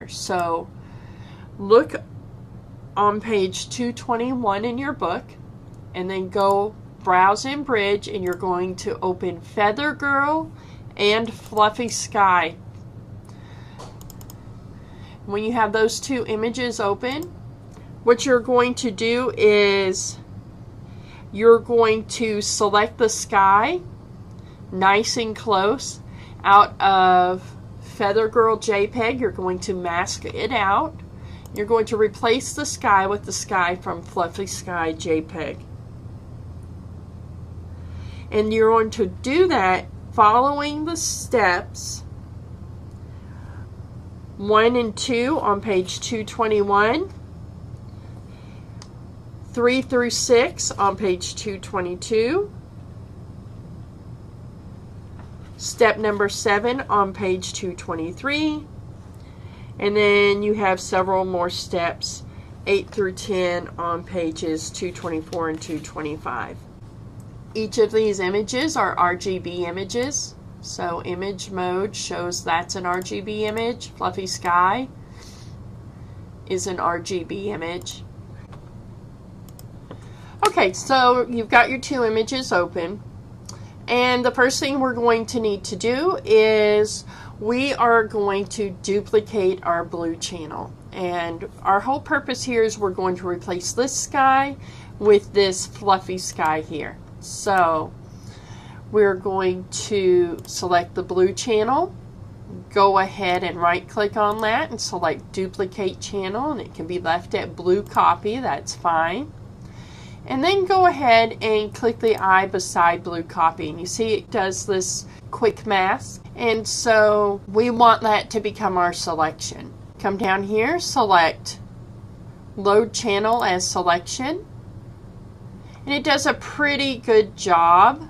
So look on page 221 in your book, and then go browse in Bridge, and you're going to open Feather Girl and Fluffy Sky. When you have those two images open, what you're going to do is you're going to select the sky nice and close out of Feather Girl JPEG. You're going to mask it out. You're going to replace the sky with the sky from Fluffy Sky JPEG. And you're going to do that following the steps 1 and 2 on page 221, 3 through 6 on page 222, step number 7 on page 223, and then you have several more steps 8 through 10 on pages 224 and 225. Each of these images are RGB images. So image mode shows that's an RGB image. Fluffy Sky is an RGB image. Okay, so you've got your two images open. And the first thing we're going to need to do is we are going to duplicate our blue channel. And our whole purpose here is we're going to replace this sky with this Fluffy Sky here. So we're going to select the blue channel, go ahead and right click on that and select duplicate channel, and it can be left at blue copy, that's fine. And then go ahead and click the eye beside blue copy, and you see it does this quick mask, and so we want that to become our selection. Come down here, select load channel as selection, and it does a pretty good job.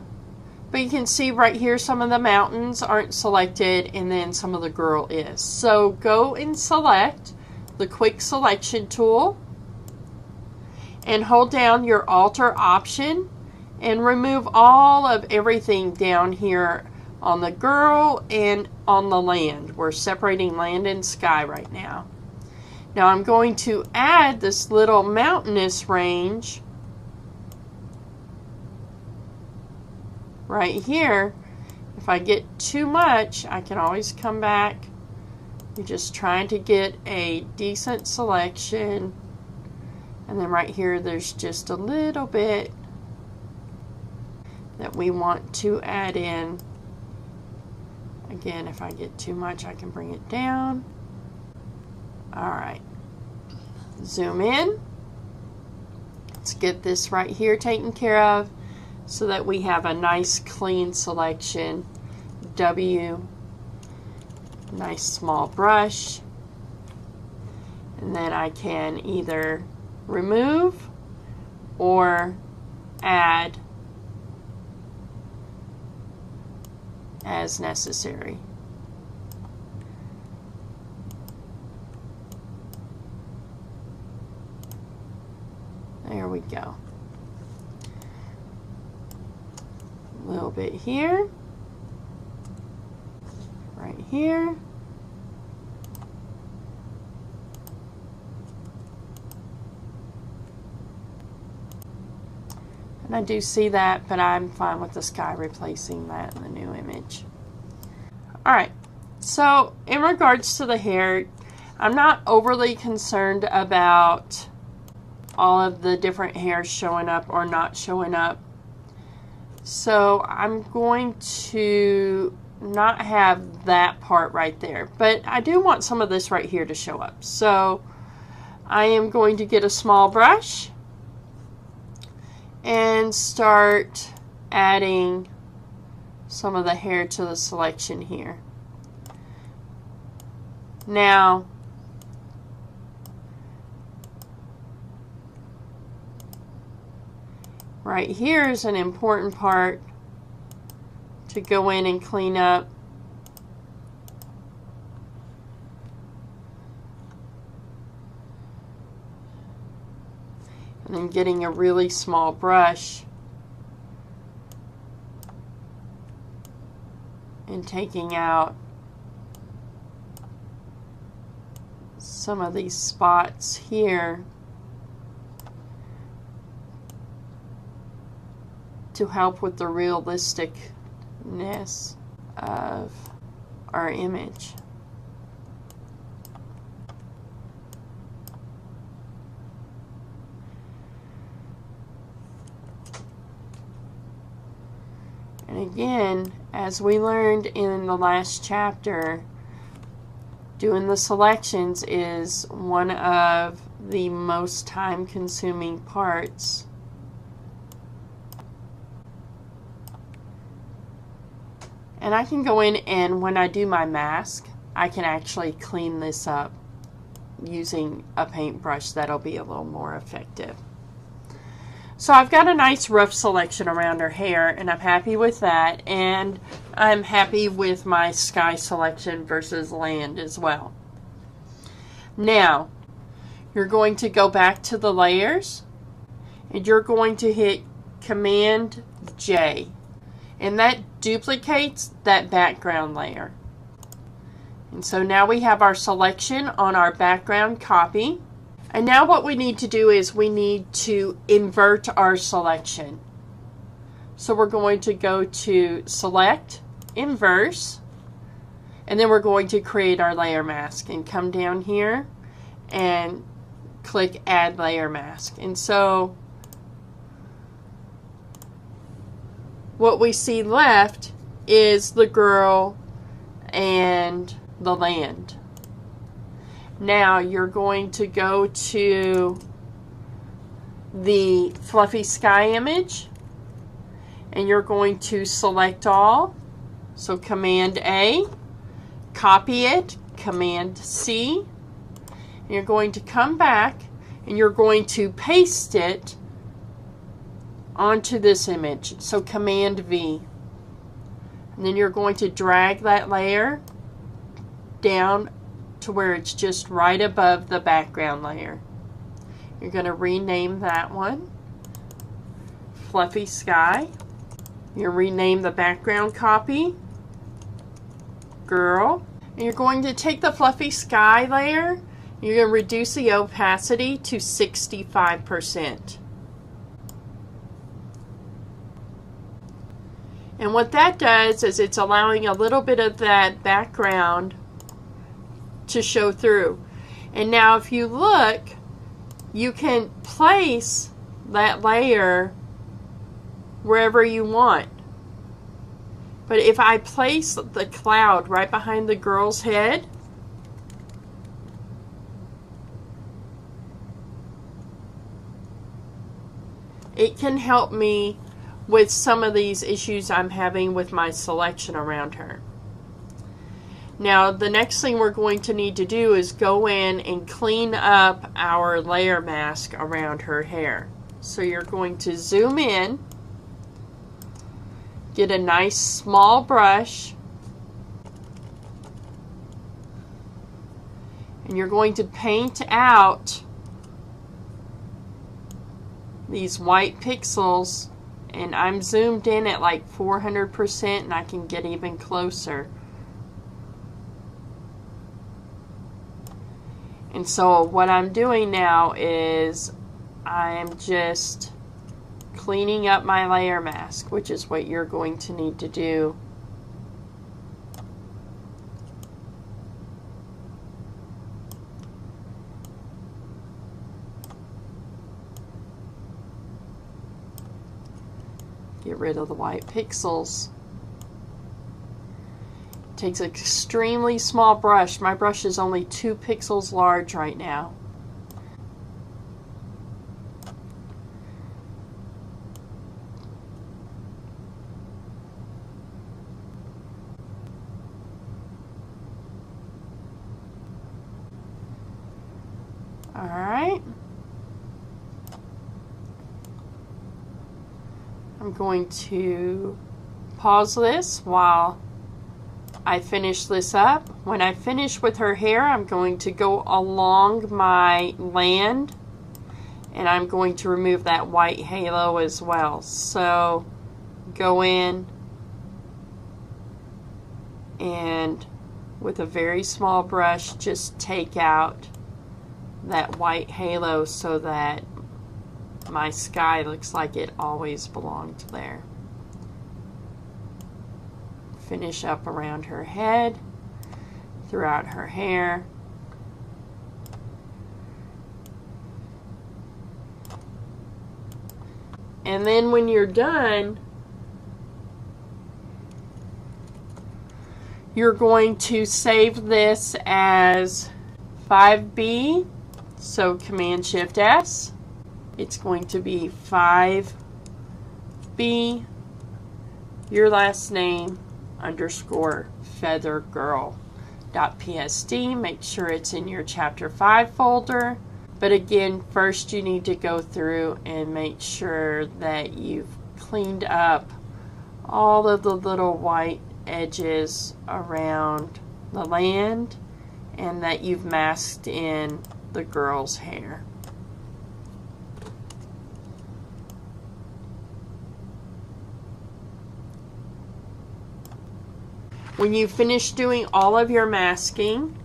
But you can see right here some of the mountains aren't selected, and then some of the girl is. So go and select the quick selection tool and hold down your alter option and remove all of everything down here on the girl and on the land. We're separating land and sky right now. Now I'm going to add this little mountainous range right here. If I get too much, I can always come back. You're just trying to get a decent selection. And then right here, there's just a little bit that we want to add in. Again, if I get too much, I can bring it down. All right. Zoom in. Let's get this right here taken care of, so that we have a nice clean selection. W, nice small brush, and then I can either remove or add as necessary. There we go. A little bit here, right here, and I do see that, but I'm fine with the sky replacing that in the new image. Alright, so in regards to the hair, I'm not overly concerned about all of the different hairs showing up or not showing up. So I'm going to not have that part right there, but I do want some of this right here to show up. So I am going to get a small brush and start adding some of the hair to the selection here. Now, right here is an important part to go in and clean up. And then getting a really small brush and taking out some of these spots here to help with the realisticness of our image. And again, as we learned in the last chapter, doing the selections is one of the most time-consuming parts. And I can go in, and when I do my mask, I can actually clean this up using a paintbrush that'll be a little more effective. So I've got a nice rough selection around her hair, and I'm happy with that, and I'm happy with my sky selection versus land as well. Now, you're going to go back to the layers, and you're going to hit Command J, and that duplicates that background layer. And so now we have our selection on our background copy. And now what we need to do is we need to invert our selection. So we're going to go to Select, Inverse, and then we're going to create our layer mask and come down here and click Add Layer Mask. And so what we see left is the girl and the land. Now you're going to go to the fluffy sky image, and you're going to select all. So Command A, copy it, Command C, and you're going to come back and you're going to paste it onto this image. So Command V. And then you're going to drag that layer down to where it's just right above the background layer. You're going to rename that one Fluffy Sky. You rename the background copy Girl. And you're going to take the Fluffy Sky layer, you're going to reduce the opacity to 65%. And what that does is it's allowing a little bit of that background to show through. And now if you look, you can place that layer wherever you want. But if I place the cloud right behind the girl's head, it can help me with some of these issues I'm having with my selection around her. Now, the next thing we're going to need to do is go in and clean up our layer mask around her hair. So you're going to zoom in, get a nice small brush, and you're going to paint out these white pixels, and I'm zoomed in at like 400%, and I can get even closer. And so what I'm doing now is I'm just cleaning up my layer mask, which is what you're going to need to do. Get rid of the white pixels. Takes an extremely small brush. My brush is only 2 pixels large right now. All right. I'm going to pause this while I finish this up. When I finish with her hair, I'm going to go along my land, and I'm going to remove that white halo as well. So go in and with a very small brush just take out that white halo so that my sky looks like it always belonged there. Finish up around her head, throughout her hair. And then when you're done, you're going to save this as 5B, so Command Shift S. It's going to be 5B, your last name, underscore feathergirl.psd. Make sure it's in your Chapter 5 folder. But again, first you need to go through and make sure that you've cleaned up all of the little white edges around the land and that you've masked in the girl's hair. When you finish doing all of your masking,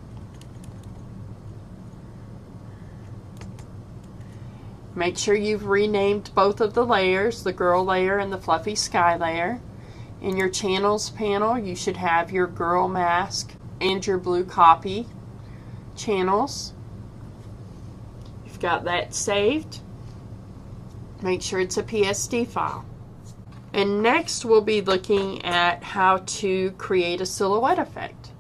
make sure you've renamed both of the layers, the girl layer and the fluffy sky layer. In your channels panel, you should have your girl mask and your blue copy channels. You've got that saved. Make sure it's a PSD file. And next we'll be looking at how to create a silhouette effect.